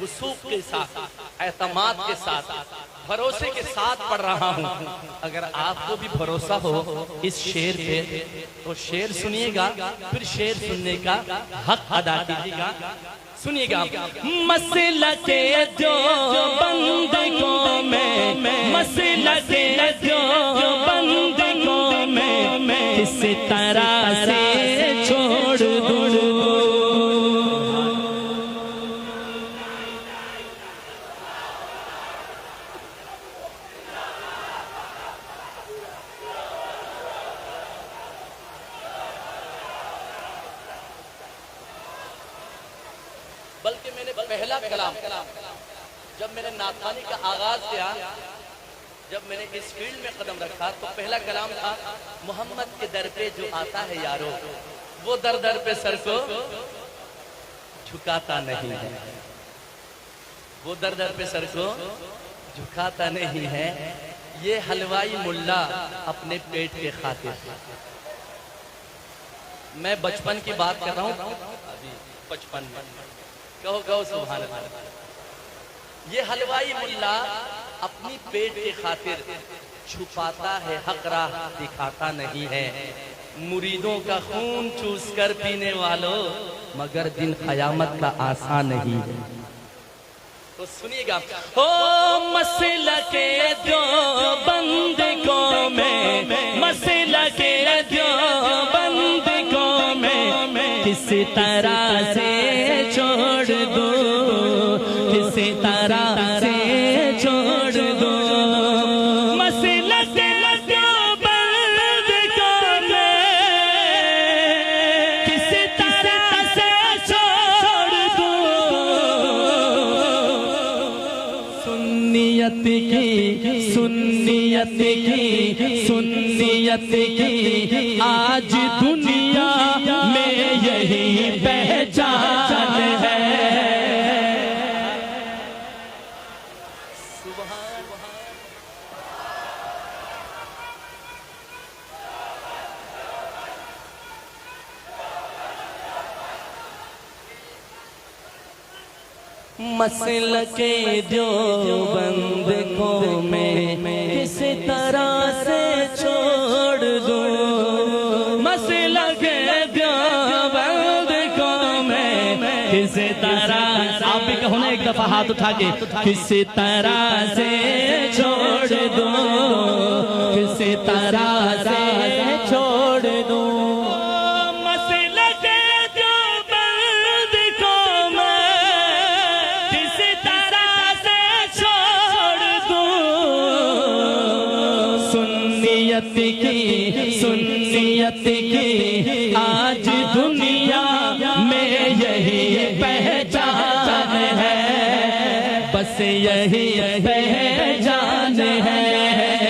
वसूख के साथ, एतमाद के साथ, भरोसे के साथ पढ़ रहा हूँ। अगर आपको भी भरोसा हो इस शेर पे तो शेर सुनिएगा, फिर शेर सुनने का हक अदा कीजिएगा। सुनिएगा। मसला के जो बंदों में, मसला के जो बंदों में, किस तरह से छोड़ दूं। बल्कि मैंने पहला कलाम जब मैंने नाथानी का आगाज किया, जब मैंने इस फील्ड में कदम रखा तो पहला कलाम था मोहम्मद के दर पे जो आता है यारो, वो दर दर पे सर को झुकाता नहीं है, वो दर दर पे सर को झुकाता नहीं है। ये हलवाई मुल्ला अपने पेट के खातिर। मैं बचपन की बात कर रहा हूँ, अभी बचपन में कहो कहो सुभान अल्लाह। ये हलवाई मुल्ला अपनी पेट के खातिर छुपाता है हक, राह दिखाता नहीं है। मुरीदों का खून चूस कर पीने वालों, मगर दिन क़यामत का आसान नहीं है। तो सुनिएगा। हो मसला के जो बंदों में, मसला के जो बंदों में, किस तरह से छोड़ दो, किस तरह से छोड़ दो। मसला के जो बंदों में, किस तरह से छोड़ दो। सुन्नियत की, सुन्नियत की, सुन्नियत की आज दुनिया में यही पहचान है। मसल के जो बंदों में, किस तरह से छोड़ दूं। मसल के जो बंदों में, किस तरह, आप भी कहो ना एक दफा हाथ उठा के, किस तरह से छोड़ दूं, किस तरह से छोड़ दूं। सुन्नियत की आज दुनिया में यही पहचान है, बस यही पहचान है।